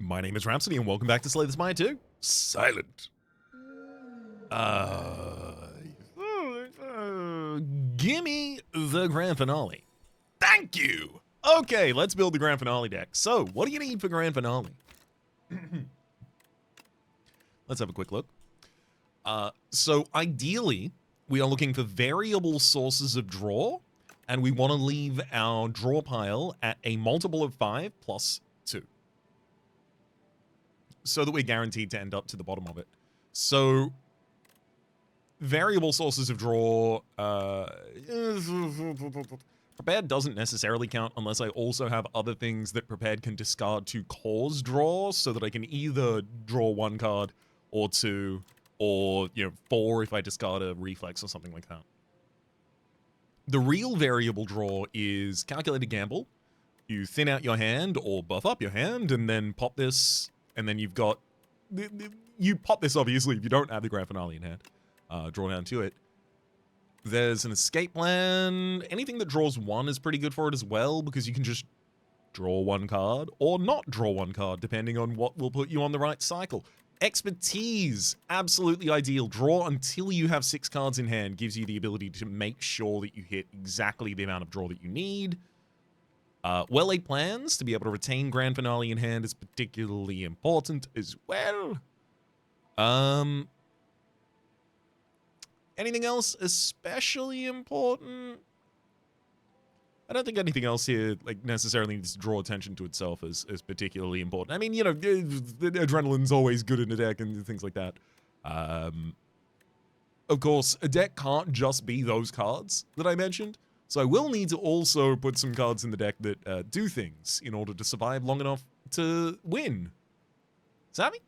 My name is Rhapsody, and welcome back to Slay the Spire 2. Silent. Gimme the grand finale. Thank you! Okay, let's build the grand finale deck. So, what do you need for grand finale? Let's have a quick look. So, ideally, we are looking for variable sources of draw, and we want to leave our draw pile at a multiple of 5 plus 2. So that we're guaranteed to end up to the bottom of it. So, variable sources of draw, prepared doesn't necessarily count unless I also have other things that prepared can discard to cause draw, so that I can either draw 1 card or 2, or, 4 if I discard a reflex or something like that. The real variable draw is calculated gamble. You thin out your hand or buff up your hand and then pop this. And then you've got, you pop this obviously if you don't have the grand finale in hand, draw down to it. There's an escape plan. Anything that draws 1 is pretty good for it as well, because you can just draw 1 card or not draw 1 card, depending on what will put you on the right cycle. Expertise, absolutely ideal. Draw until you have 6 cards in hand gives you the ability to make sure that you hit exactly the amount of draw that you need. Well-laid plans to be able to retain grand finale in hand is particularly important as well. Anything else especially important? I don't think anything else here necessarily needs to draw attention to itself as particularly important. I mean, the adrenaline's always good in a deck and things like that. Of course, a deck can't just be those cards that I mentioned. So I will need to also put some cards in the deck that do things in order to survive long enough to win. Savvy?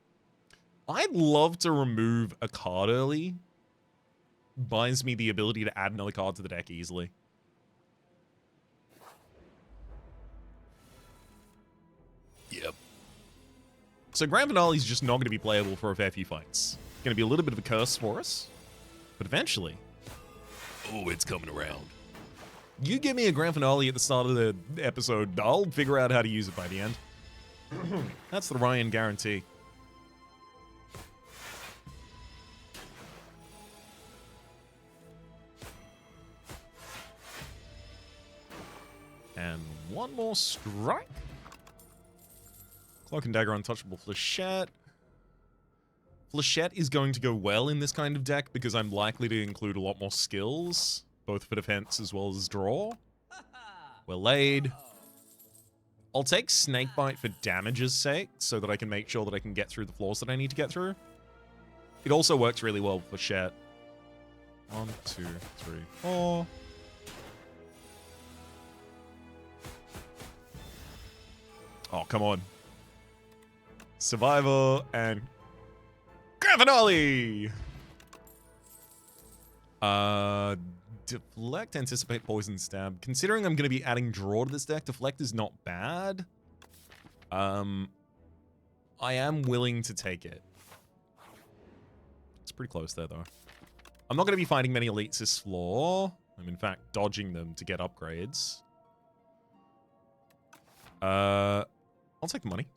I'd love to remove a card early. Buys me the ability to add another card to the deck easily. Yep. So Grand Finale is just not going to be playable for a fair few fights. It's going to be a little bit of a curse for us. But eventually... oh, it's coming around. You give me a grand finale at the start of the episode, I'll figure out how to use it by the end. That's the Ryan guarantee. And one more strike. Cloak and Dagger, Untouchable Flechette. Flechette is going to go well in this kind of deck because I'm likely to include a lot more skills, both for defense as well as draw. Well laid. I'll take Snakebite for damage's sake, so that I can make sure that I can get through the floors that I need to get through. It also works really well with Flechette. 1, 2, 3, 4. Oh, come on. Survivor and grand finale! Deflect, Anticipate, Poison, Stab. Considering I'm going to be adding draw to this deck, Deflect is not bad. I am willing to take it. It's pretty close there, though. I'm not going to be fighting many elites this floor. I'm, in fact, dodging them to get upgrades. I'll take the money.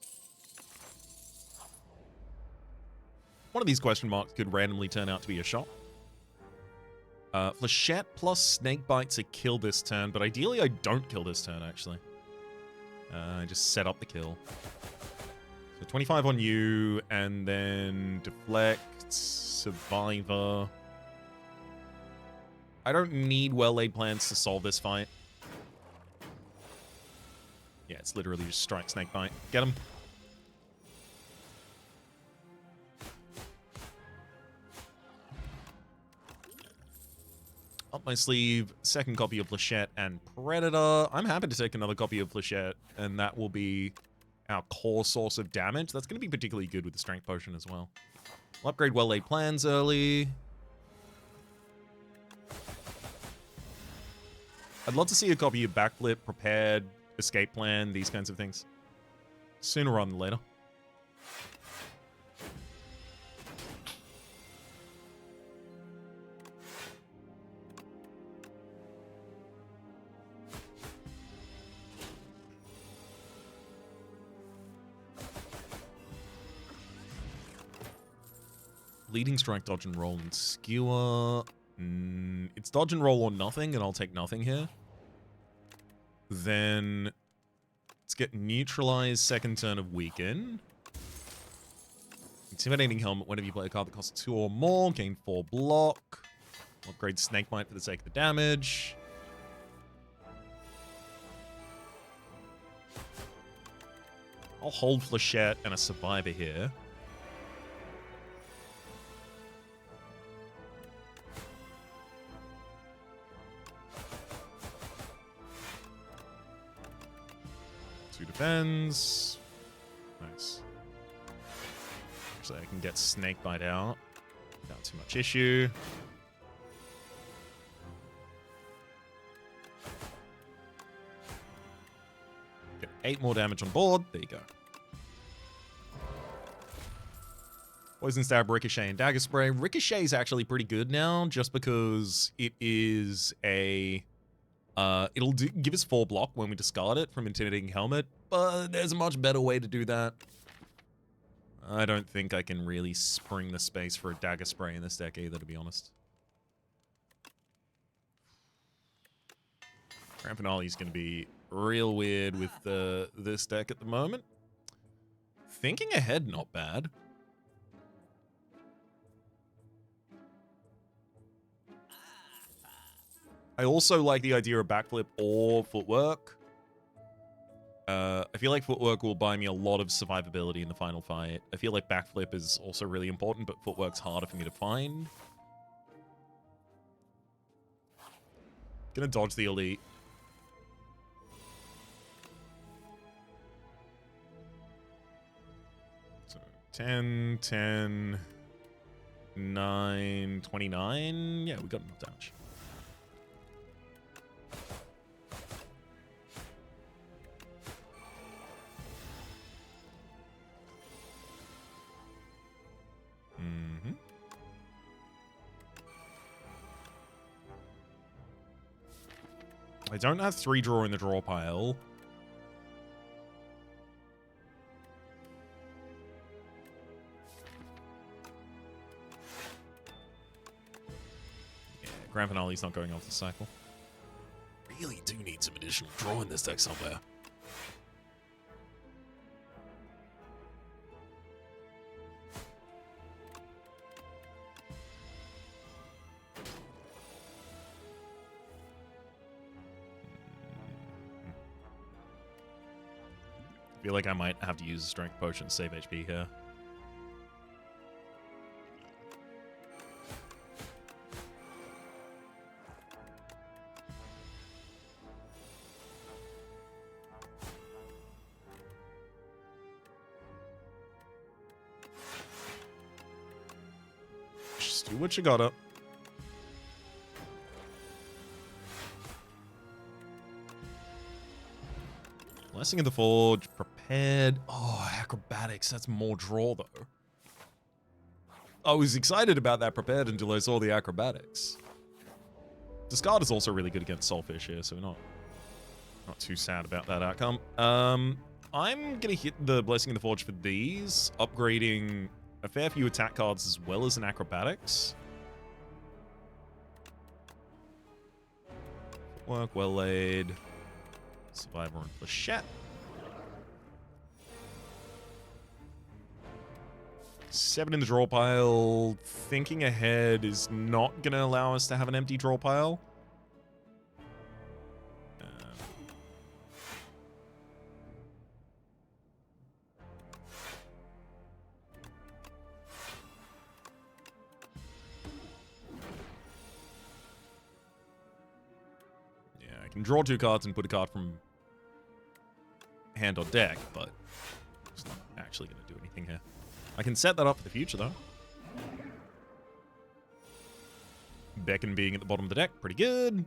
One of these question marks could randomly turn out to be a shot. Flechette plus Snakebite to kill this turn, but ideally I don't kill this turn, actually. I just set up the kill. So 25 on you, and then Deflect, Survivor. I don't need well-laid plans to solve this fight. Yeah, it's literally just strike Snakebite. Get him. Up my sleeve, second copy of Flechette and Predator. I'm happy to take another copy of Flechette, and that will be our core source of damage. That's going to be particularly good with the Strength Potion as well. We'll upgrade well-laid plans early. I'd love to see a copy of Backflip, Prepared, Escape Plan, these kinds of things. Sooner rather than later. Leading strike, dodge and roll, and skewer. It's dodge and roll or nothing, and I'll take nothing here. Then let's get neutralize second turn of weaken. Intimidating helmet whenever you play a card that costs 2 or more, gain 4 block. Upgrade Snakebite for the sake of the damage. I'll hold Flechette and a Survivor here. Defends. Nice. So I can get Snakebite out without too much issue. Get 8 more damage on board. There you go. Poison Stab, Ricochet, and Dagger Spray. Ricochet is actually pretty good now, just because it is a... it'll give us 4 block when we discard it from Intimidating Helmet, but there's a much better way to do that. I don't think I can really spring the space for a Dagger Spray in this deck either, to be honest. Grand Finale is going to be real weird with this deck at the moment. Thinking Ahead, not bad. I also like the idea of backflip or footwork. I feel like footwork will buy me a lot of survivability in the final fight. I feel like backflip is also really important, but footwork's harder for me to find. Gonna dodge the elite. So 10, 10, 9, 29. Yeah, we got enough damage. I don't have 3 draw in the draw pile. Yeah, Grand Finale's not going off the cycle. Really do need some additional draw in this deck somewhere. I feel like I might have to use a Strength Potion to save HP here. Just do what you gotta. Blessing of the Forge, prepared. Oh, acrobatics. That's more draw, though. I was excited about that prepared until I saw the acrobatics. Discard is also really good against Soulfish here, so not too sad about that outcome. I'm going to hit the Blessing of the Forge for these, upgrading a fair few attack cards as well as an acrobatics. Work well laid. Survivor and Flechette. 7 in the draw pile. Thinking Ahead is not going to allow us to have an empty draw pile. Yeah, I can draw 2 cards and put a card from hand or deck, but it's not actually going to do anything here. I can set that up for the future, though. Beckon being at the bottom of the deck, pretty good.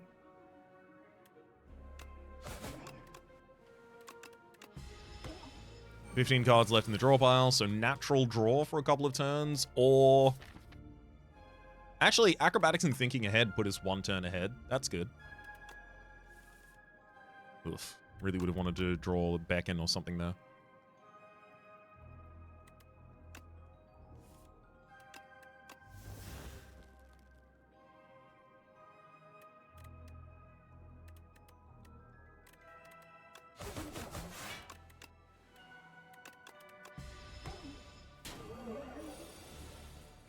$15 cards left in the draw pile, so natural draw for a couple of turns, or... Actually, Acrobatics and Thinking Ahead put us 1 turn ahead. That's good. Oof. Really would have wanted to draw Beckon or something there.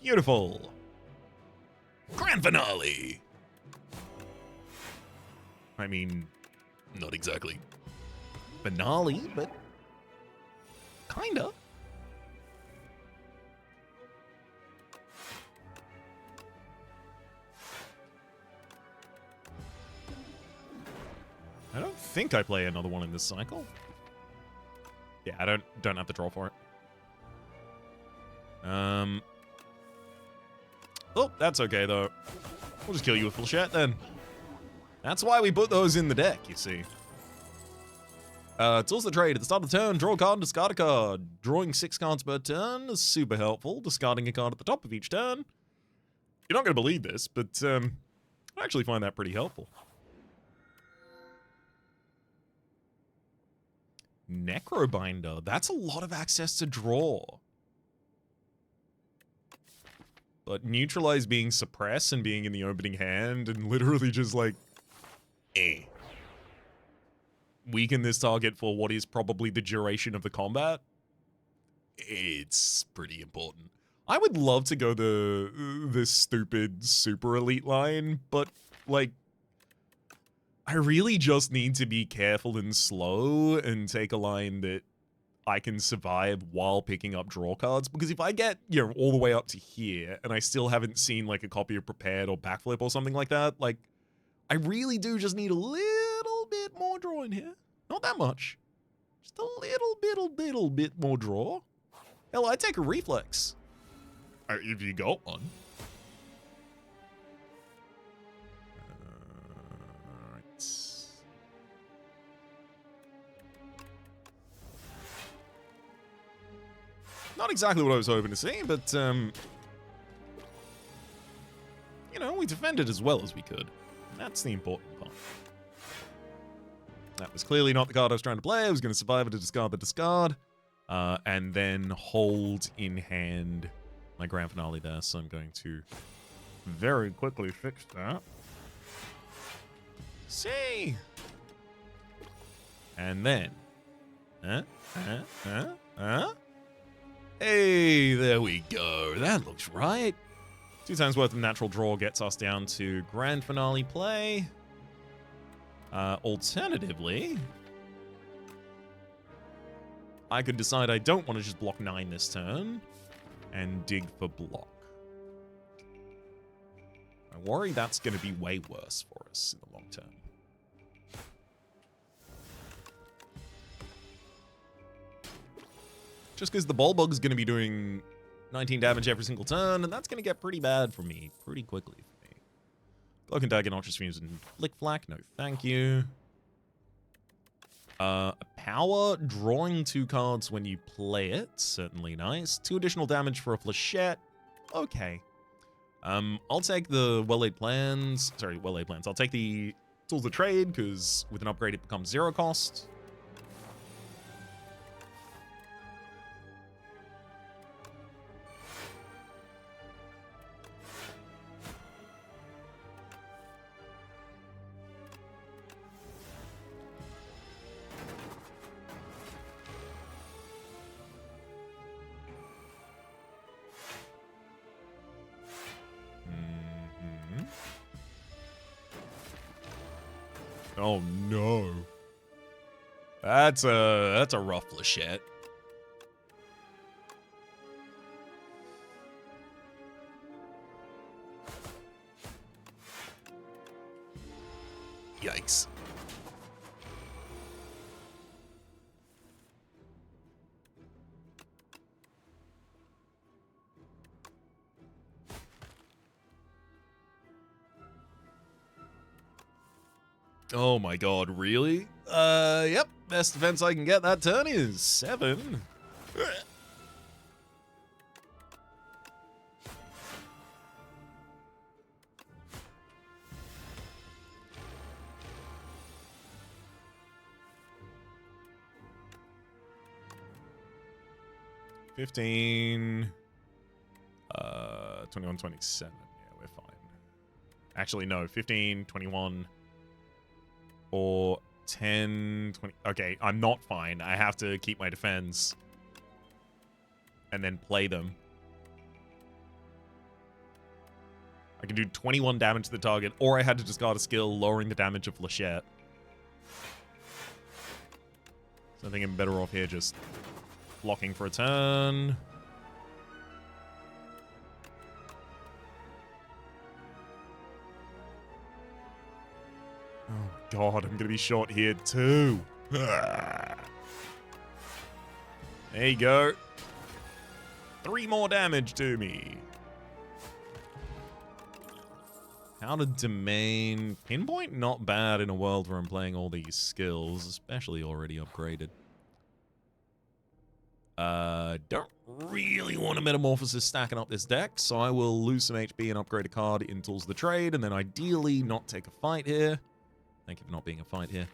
Beautiful. Grand finale. I mean, not exactly finale, but kinda. I don't think I play another one in this cycle. Yeah, I don't have to draw for it. Oh, that's okay though. We'll just kill you with Flechette then. That's why we put those in the deck, you see. Tools of the trade. At the start of the turn, draw a card, discard a card. Drawing 6 cards per turn is super helpful. Discarding a card at the top of each turn. You're not going to believe this, but I actually find that pretty helpful. Necrobinder. That's a lot of access to draw. But neutralize being suppressed and being in the opening hand and literally just like, weaken this target for what is probably the duration of the combat. It's pretty important. I would love to go this stupid super elite line, but like, I really just need to be careful and slow and take a line that I can survive while picking up draw cards, because if I get, you know, all the way up to here and I still haven't seen like a copy of Prepared or Backflip or something like that, like, I really do just need a little bit more draw in here. Not that much. Just a little bit more draw. Hell, I'd take a Reflex. If you got one. Alright. Not exactly what I was hoping to see, but, you know, we defended as well as we could. That's the important part. That was clearly not the card I was trying to play. I was going to survive it to discard the discard. And then hold in hand my grand finale there. So I'm going to very quickly fix that. See? And then... Hey, there we go. That looks right. 2 times worth of natural draw gets us down to grand finale play. Alternatively, I could decide I don't want to just block 9 this turn and dig for block. I worry that's going to be way worse for us in the long term. Just because the Bulbug is going to be doing 19 damage every single turn, and that's going to get pretty bad for me pretty quickly for me. Cloak and Dagger, Noxious Fumes, and Flick Flack, no thank you. Power, drawing 2 cards when you play it, certainly nice. 2 additional damage for a Flechette, okay. I'll take the well-laid plans, I'll take the Tools of Trade, because with an upgrade it becomes 0 cost. Oh no. That's a rough Flechette. Yikes. Oh my god, really? Yep. Best defense I can get that turn is 7. $15. 21, 27. Yeah, we're fine. Actually, no. 15, 21. Or 10, 20. Okay, I'm not fine. I have to keep my defense. And then play them. I can do 21 damage to the target, or I had to discard a skill lowering the damage of Flechette. So I think I'm better off here just blocking for a turn. Oh god, I'm gonna be short here too. There you go. 3 more damage to me. Powdered Domain. Pinpoint, not bad in a world where I'm playing all these skills, especially already upgraded. Don't really want a Metamorphosis stacking up this deck, so I will lose some HP and upgrade a card in Tools of the Trade, and then ideally not take a fight here. Thank you for not being a fight here.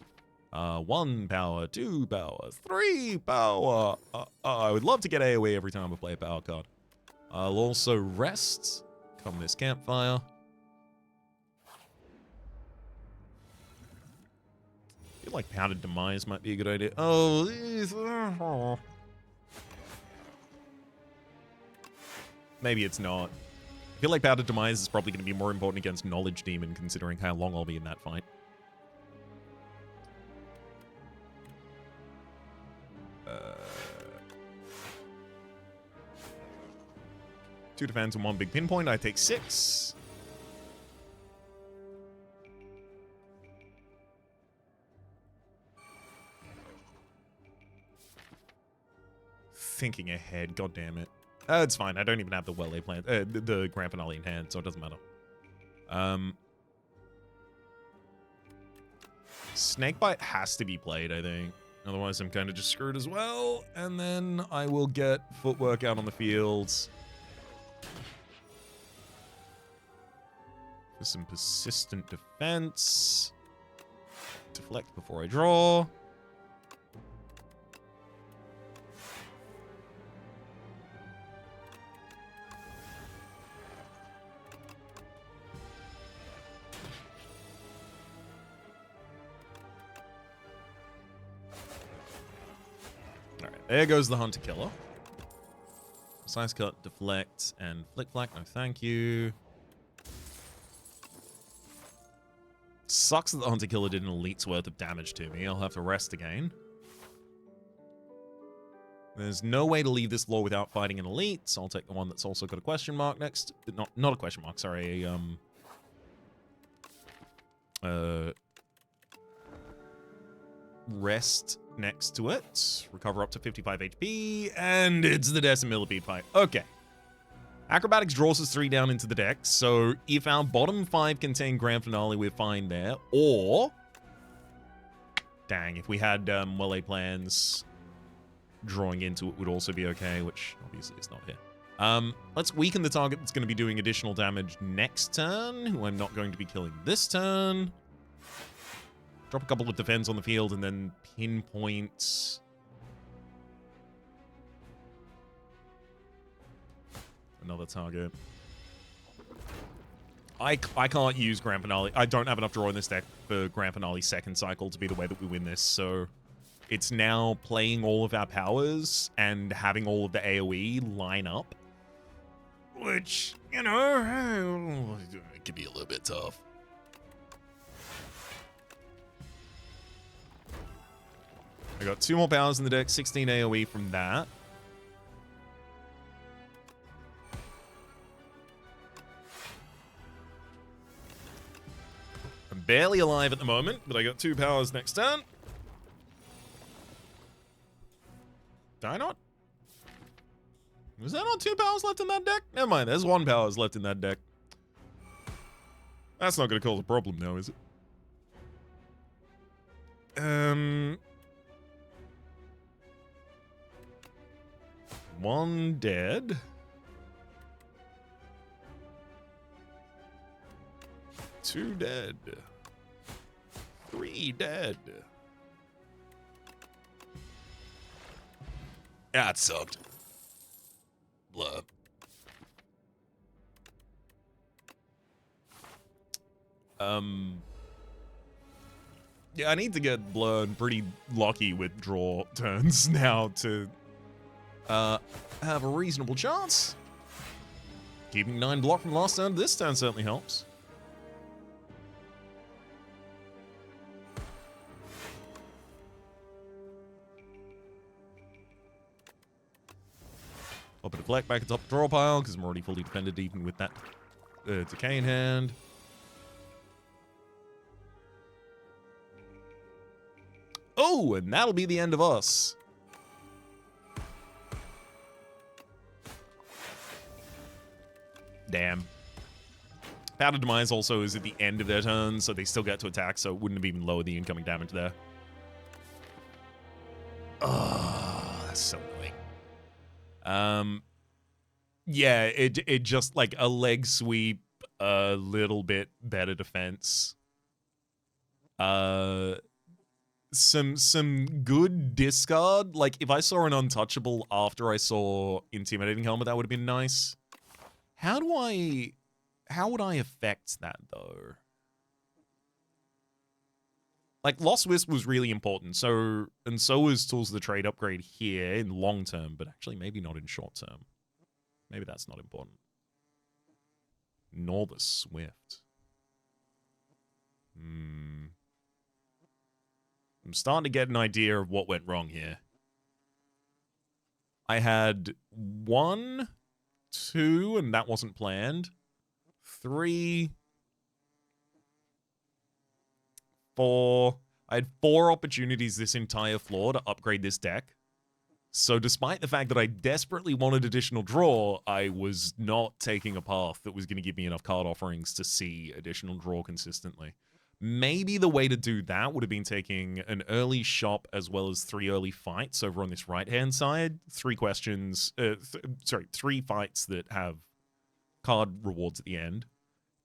1 power, 2 power, 3 power. I would love to get AoE every time I play a power card. I'll also rest. Come this campfire. I feel like Powdered Demise might be a good idea. Oh, these. Maybe it's not. I feel like Powdered Demise is probably going to be more important against Knowledge Demon, considering how long I'll be in that fight. Two defense and 1 big pinpoint. I take 6. Thinking ahead, god damn it. It's fine. I don't even have the well-laid plan, the grand finale in hand, so it doesn't matter. Snakebite has to be played, I think. Otherwise, I'm kind of just screwed as well. And then I will get Footwork out on the fields. For some persistent defense. Deflect before I draw. Alright, there goes the Hunter Killer. Size Cut, Deflect, and Flick Flack. No, thank you. Sucks that the Hunter Killer did an elite's worth of damage to me. I'll have to rest again. There's no way to leave this floor without fighting an elite, so I'll take the one that's also got a question mark next. Not a question mark, sorry. Rest next to it. Recover up to 55 HP, and it's the Decimillipede fight. Okay. Acrobatics draws us 3 down into the deck, so if our bottom 5 contain Grand Finale, we're fine there. Or, dang, if we had well-laid plans, drawing into it would also be okay, which obviously is not here. Let's weaken the target that's going to be doing additional damage next turn, who I'm not going to be killing this turn. Drop a couple of defense on the field, and then pinpoint another target. I can't use Grand Finale. I don't have enough draw in this deck for Grand Finale second cycle to be the way that we win this, so it's now playing all of our powers and having all of the AoE line up, which, you know, it could be a little bit tough. I got 2 more powers in the deck, 16 AoE from that. I'm barely alive at the moment, but I got 2 powers next turn. Did I not? Was there not 2 powers left in that deck? Never mind, there's 1 powers left in that deck. That's not going to cause a problem now, is it? 1 dead. 2 dead. 3 dead. Yeah, it sucked. Blah. Yeah, I need to get Blurred pretty lucky with draw turns now to have a reasonable chance. Keeping 9 block from last turn this turn certainly helps. Pop a deflect back atop the draw pile, because I'm already fully defended even with that decay in hand. Oh, and that'll be the end of us. Damn. Powder Demise also is at the end of their turn, so they still get to attack, so it wouldn't have even lowered the incoming damage there. Oh, that's so annoying. Yeah, it just like a leg sweep, a little bit better defense. Some good discard. Like if I saw an untouchable after I saw Intimidating Helmet, that would have been nice. How would I affect that though? Like Lost Wisp was really important, so was Tools of the Trade upgrade here in long term, but actually maybe not in short term. Maybe that's not important. Nor the Swift. I'm starting to get an idea of what went wrong here. I had 1, 2, and that wasn't planned. 3, 4. I had 4 opportunities this entire floor to upgrade this deck. So despite the fact that I desperately wanted additional draw, I was not taking a path that was going to give me enough card offerings to see additional draw consistently. Maybe the way to do that would have been taking an early shop as well as 3 early fights over on this right-hand side. 3 questions, 3 fights that have card rewards at the end.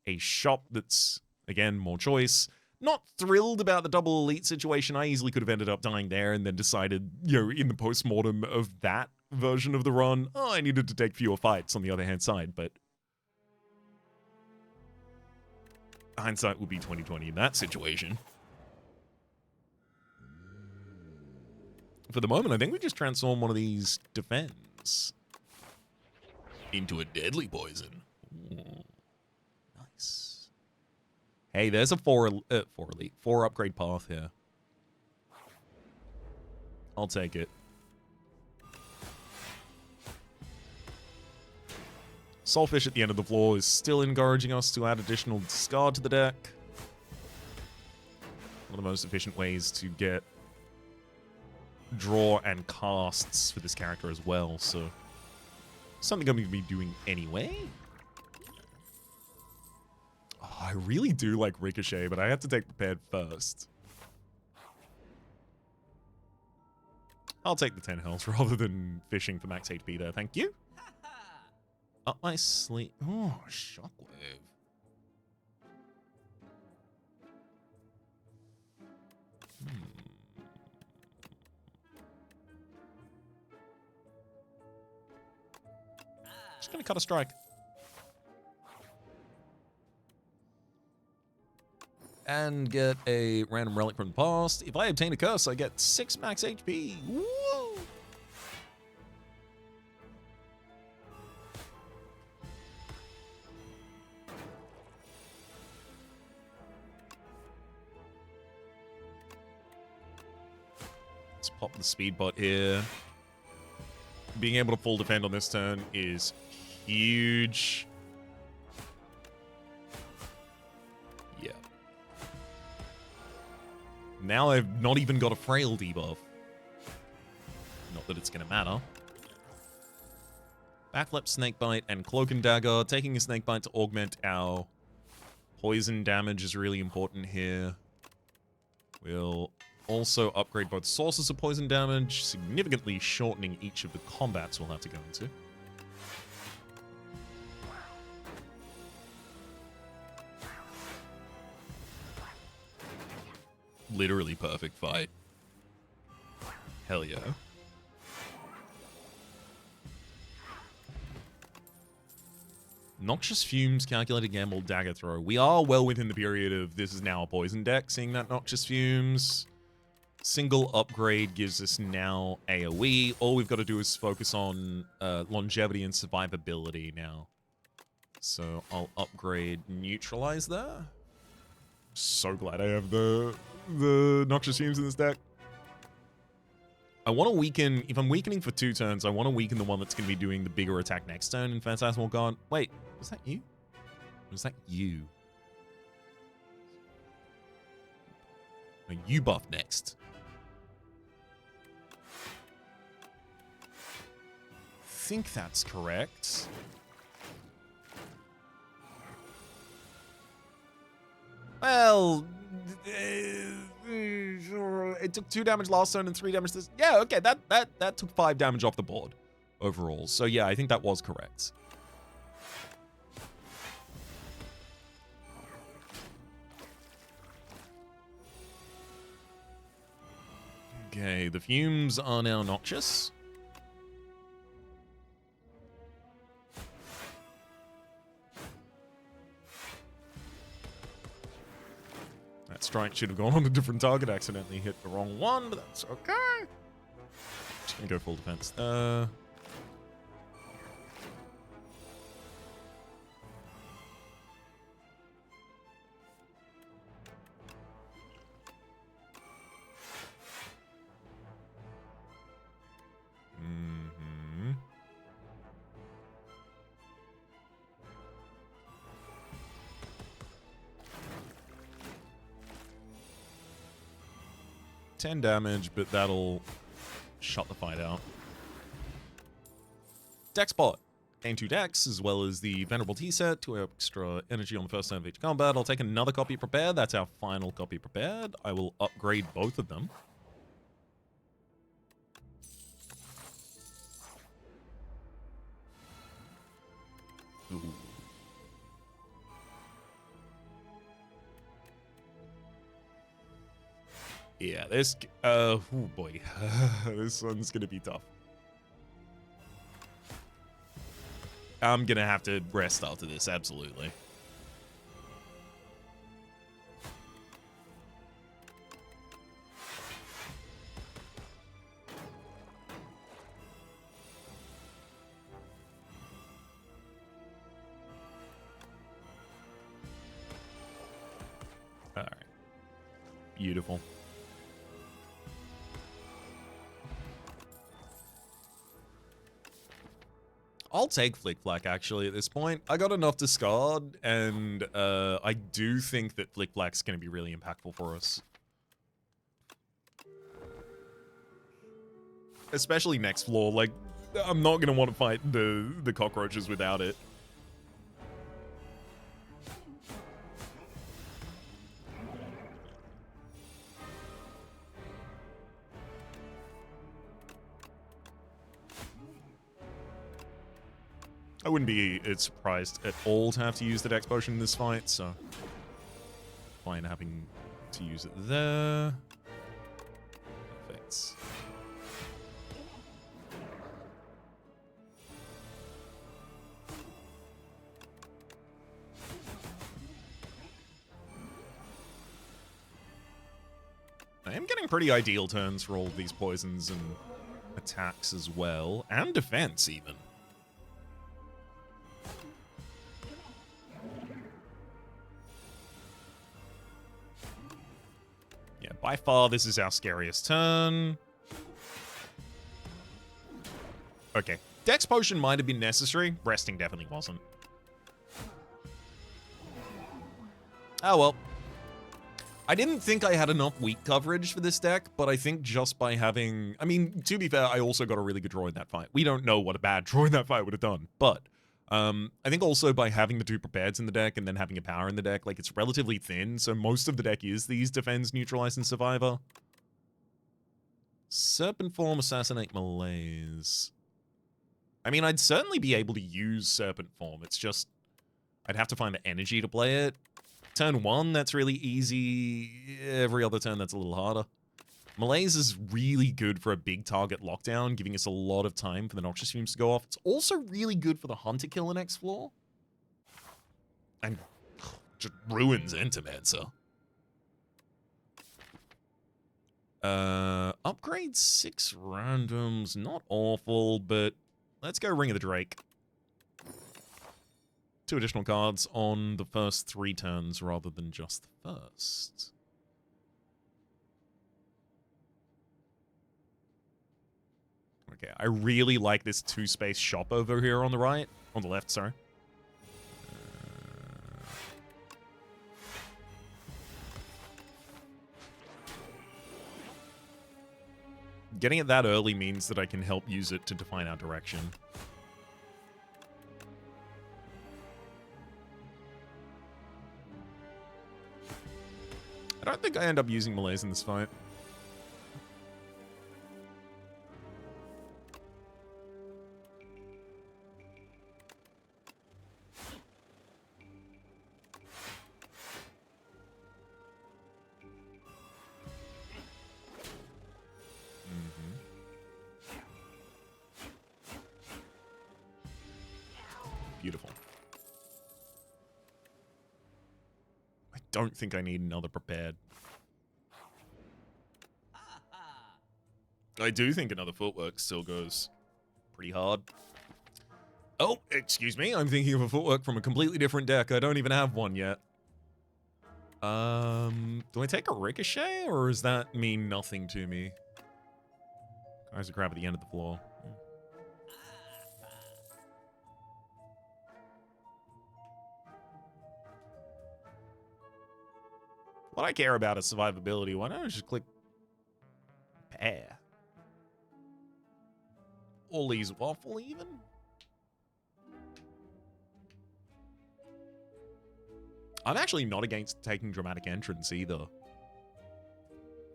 A shop that's, again, more choice. Not thrilled about the double elite situation. I easily could have ended up dying there and then decided, in the post-mortem of that version of the run, I needed to take fewer fights on the other hand side, but hindsight would be 20/20 in that situation. For the moment, I think we just transform one of these defense into a deadly poison. Ooh, nice. Hey, there's a 4 upgrade path here. I'll take it. Soulfish at the end of the floor is still encouraging us to add additional discard to the deck. One of the most efficient ways to get draw and casts for this character as well, so something I'm going to be doing anyway. Oh, I really do like Ricochet, but I have to take Prepared first. I'll take the 10 health rather than fishing for max HP there, thank you. Up my sleeve. Oh, Shockwave. Just gonna cut a strike. And get a random relic from the past. If I obtain a curse, I get 6 max HP. Woo! Let's pop the speed bot here. Being able to full defend on this turn is huge. Yeah. Now I've not even got a frail debuff. Not that it's going to matter. Backflip, Snakebite, and Cloak and Dagger. Taking a Snakebite to augment our poison damage is really important here. We'll also upgrade both sources of poison damage, significantly shortening each of the combats we'll have to go into. Literally perfect fight. Hell yeah. Noxious Fumes, Calculated Gamble, Dagger Throw. We are well within the period of this is now a poison deck, seeing that Noxious Fumes. Single upgrade gives us now AoE. All we've got to do is focus on longevity and survivability now. So I'll upgrade Neutralize there. So glad I have the Noxious Fumes in this deck. I want to weaken, if I'm weakening for 2 turns, I want to weaken the one that's going to be doing the bigger attack next turn in Phantasmal Guard. Wait, was that you? Or was that you? No, you buff next. I think that's correct. Well, it took 2 damage last turn and 3 damage this. Yeah, okay, that took 5 damage off the board overall. So yeah, I think that was correct. Okay, the fumes are now noxious. That strike should have gone on a different target, accidentally hit the wrong one, but that's okay. Just gonna go full defense. Mm-hmm. $10 damage, but that'll shut the fight out. Deck spot. Gain 2 decks, as well as the Venerable Tea set, 2 extra energy on the first turn of each combat. I'll take another copy prepared. That's our final copy prepared. I will upgrade both of them. Ooh. Yeah, this, oh boy, this one's gonna be tough. I'm gonna have to rest after this, absolutely. All right, beautiful. I'll take Flick Flack, actually, at this point. I got enough discard, and I do think that Flick Flack's going to be really impactful for us. Especially next floor. Like, I'm not going to want to fight the cockroaches without it. I wouldn't be surprised at all to have to use the Dex Potion in this fight, so fine having to use it there. Perfect. I am getting pretty ideal turns for all of these poisons and attacks as well, and defense even. Yeah, by far this is our scariest turn. Okay, Dex Potion might have been necessary. Resting definitely wasn't. Oh well. I didn't think I had enough weak coverage for this deck, but I think just by having... I mean, to be fair, I also got a really good draw in that fight. We don't know what a bad draw in that fight would have done, but I think also by having the 2 prepareds in the deck and then having a power in the deck, like, it's relatively thin, so most of the deck is these Defends, Neutralize, and Survivor. Serpent Form, Assassinate, Malaise. I mean, I'd certainly be able to use Serpent Form, it's just... I'd have to find the energy to play it. Turn 1, that's really easy. Every other turn, that's a little harder. Malaise is really good for a big target lockdown, giving us a lot of time for the Noxious Fumes to go off. It's also really good for the Hunter Killer next floor. And just ruins Entomancer. Upgrade 6 randoms. Not awful, but let's go Ring of the Drake. 2 additional cards on the first 3 turns rather than just the first. Okay, I really like this 2-space shop over here on the right. On the left, sorry. Getting it that early means that I can help use it to define our direction. I don't think I end up using Malaise in this fight. Beautiful. I don't think I need another prepared. I do think another footwork still goes pretty hard. Oh, excuse me. I'm thinking of a footwork from a completely different deck. I don't even have one yet. Do I take a ricochet, or does that mean nothing to me? Guys are crap at the end of the floor. What I care about is survivability. Why don't I just click pair? Ollie's waffle even? I'm actually not against taking dramatic entrance either.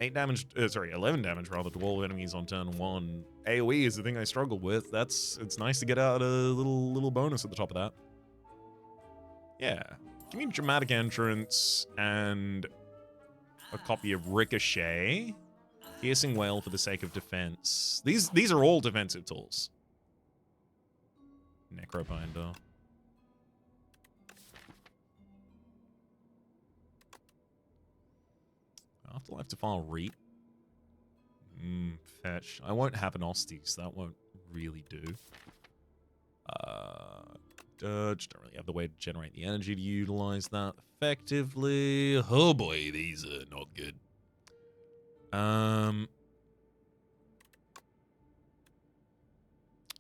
8 damage, 11 damage rather to all enemies on turn 1. AoE is the thing I struggle with. It's nice to get out a little bonus at the top of that. Yeah. Give me dramatic entrance and a copy of Ricochet. Piercing Wail for the sake of defense. These are all defensive tools. Necrobinder. Afterlife Defile Reap. Fetch. I won't have an Osty, so that won't really do. Dirge. Don't really have the way to generate the energy to utilize that effectively. Oh boy, these are not good.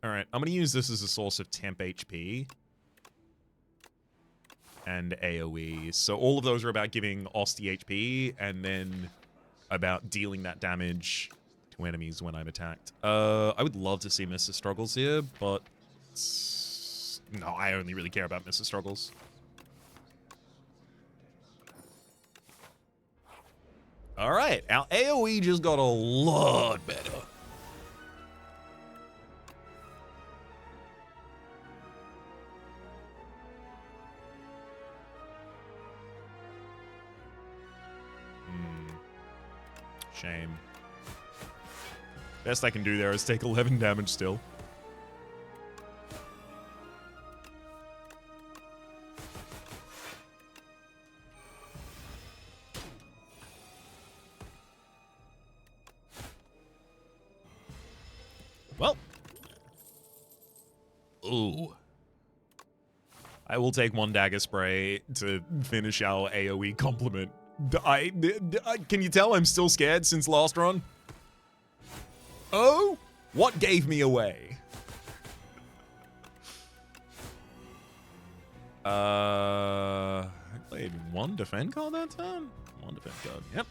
Alright, I'm going to use this as a source of temp HP. And AoE. So all of those are about giving Osty HP, and then about dealing that damage to enemies when I'm attacked. I would love to see Mr. Struggles here, but... no, I only really care about Mr. Struggles. Alright, our AoE just got a lot better. Shame. Best I can do there is take 11 damage still. Well. Ooh. I will take 1 dagger spray to finish our AoE complement. Can you tell I'm still scared since last run? Oh? What gave me away? I played 1 defend card that time? 1 defend card, yep.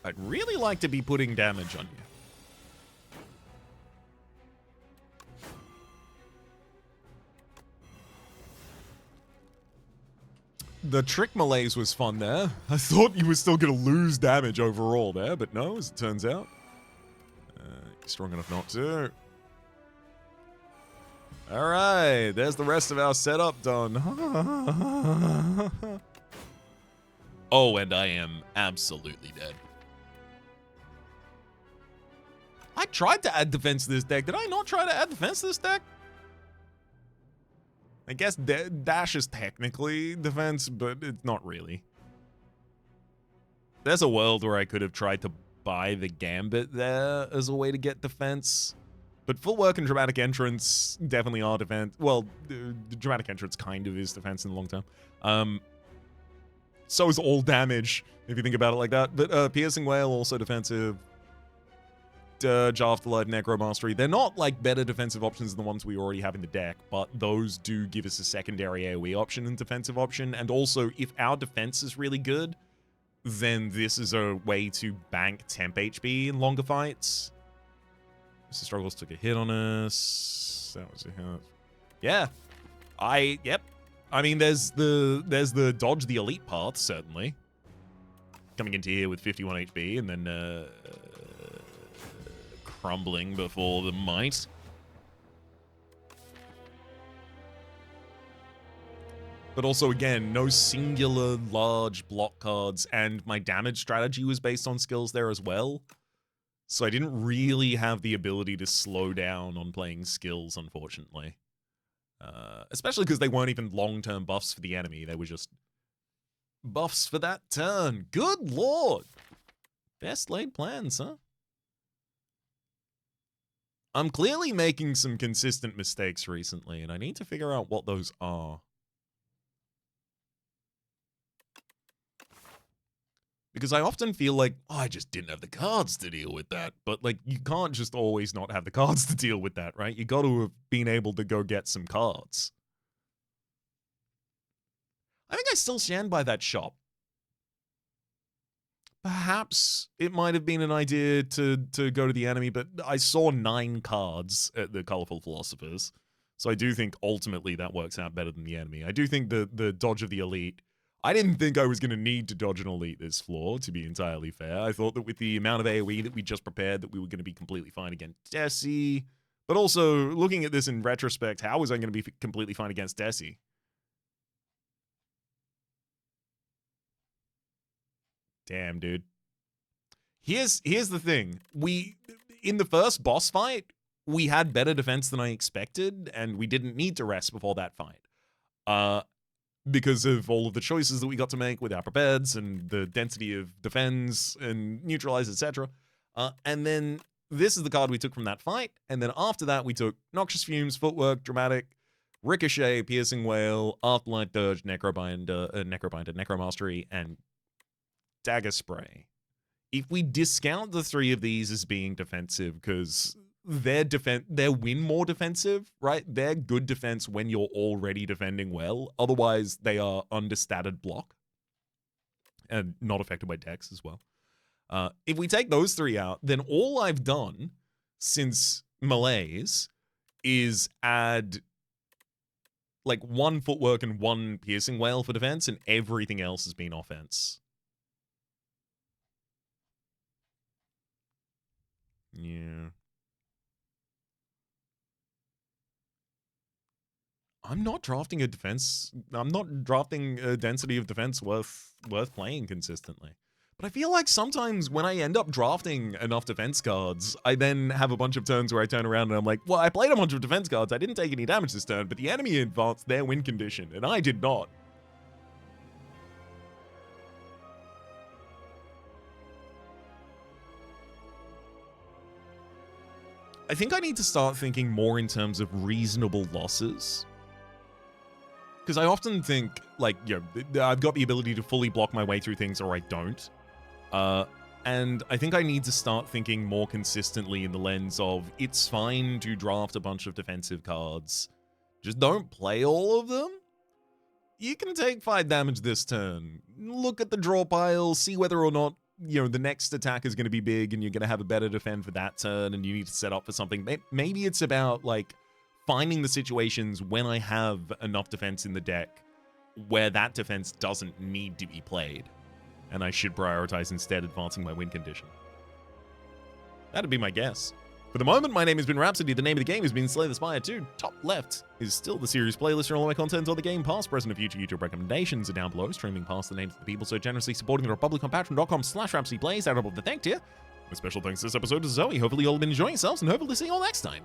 I'd really like to be putting damage on you. The trick malaise was fun there. I thought you were still going to lose damage overall there, but no, as it turns out. You're strong enough not to. Alright, there's the rest of our setup done. Oh, and I am absolutely dead. I tried to add defense to this deck. Did I not try to add defense to this deck? I guess dash is technically defense, but it's not really. There's a world where I could have tried to buy the Gambit there as a way to get defense. But footwork and dramatic entrance definitely are defense. Well, the dramatic entrance kind of is defense in the long term. So is all damage, if you think about it like that. But Piercing Wail, also defensive. Dirge, Afterlife, Necromastery. They're not like better defensive options than the ones we already have in the deck, but those do give us a secondary AoE option and defensive option. And also, if our defense is really good, then this is a way to bank temp HP in longer fights. Mr. Struggles took a hit on us. That was a hit. Yeah. Yep. I mean, there's the dodge the elite path, certainly. Coming into here with 51 HP and then crumbling before the might. But also, again, no singular large block cards, and my damage strategy was based on skills there as well. So I didn't really have the ability to slow down on playing skills, unfortunately. Especially because they weren't even long-term buffs for the enemy. They were just buffs for that turn. Good lord! Best laid plans, huh? I'm clearly making some consistent mistakes recently, and I need to figure out what those are. Because I often feel like, oh, I just didn't have the cards to deal with that. But, like, you can't just always not have the cards to deal with that, right? You got to have been able to go get some cards. I think I still stand by that shop. Perhaps it might have been an idea to go to the enemy, but I saw 9 cards at the Colorful Philosophers. So I do think ultimately that works out better than the enemy. I do think the dodge of the elite... I didn't think I was going to need to dodge an elite this floor, to be entirely fair. I thought that with the amount of AoE that we just prepared, that we were going to be completely fine against Desi. But also, looking at this in retrospect, how was I going to be completely fine against Desi? Damn, dude. Here's the thing. In the first boss fight, we had better defense than I expected, and we didn't need to rest before that fight. Because of all of the choices that we got to make with our prepared's and the density of defense and neutralize, etc. And then this is the card we took from that fight. And then after that, we took Noxious Fumes, Footwork, Dramatic, Ricochet, Piercing Wail, Afterlight Dirge, Necrobinder, Necromastery, and Dagger Spray. If we discount the 3 of these as being defensive, because they're win more defensive, right? They're good defense when you're already defending well. Otherwise, they are understated block and not affected by dex as well. If we take those 3 out, then all I've done since Malaise is add like 1 Footwork and 1 Piercing Wail for defense, and everything else has been offense. Yeah. I'm not drafting a defense. I'm not drafting a density of defense worth playing consistently. But I feel like sometimes when I end up drafting enough defense cards, I then have a bunch of turns where I turn around and I'm like, well, I played a bunch of defense cards. I didn't take any damage this turn, but the enemy advanced their win condition, and I did not. I think I need to start thinking more in terms of reasonable losses. Because I often think, like, you know, I've got the ability to fully block my way through things, or I don't. And I think I need to start thinking more consistently in the lens of, it's fine to draft a bunch of defensive cards. Just don't play all of them. You can take 5 damage this turn. Look at the draw pile, see whether or not, you know, the next attack is going to be big and you're going to have a better defend for that turn and you need to set up for something. Maybe it's about, like, finding the situations when I have enough defense in the deck where that defense doesn't need to be played, and I should prioritize instead advancing my win condition. That'd be my guess. For the moment, my name has been Rhapsody. The name of the game has been Slay the Spire 2. Top left is still the series playlist for all my content on the game. Past, present, and future YouTube recommendations are down below, streaming past the names of the people so generously supporting the Republic on patreon.com/RhapsodyPlays. Out of the thank tier. A special thanks this episode to Zoe. Hopefully you all have been enjoying yourselves, and hopefully to see you all next time.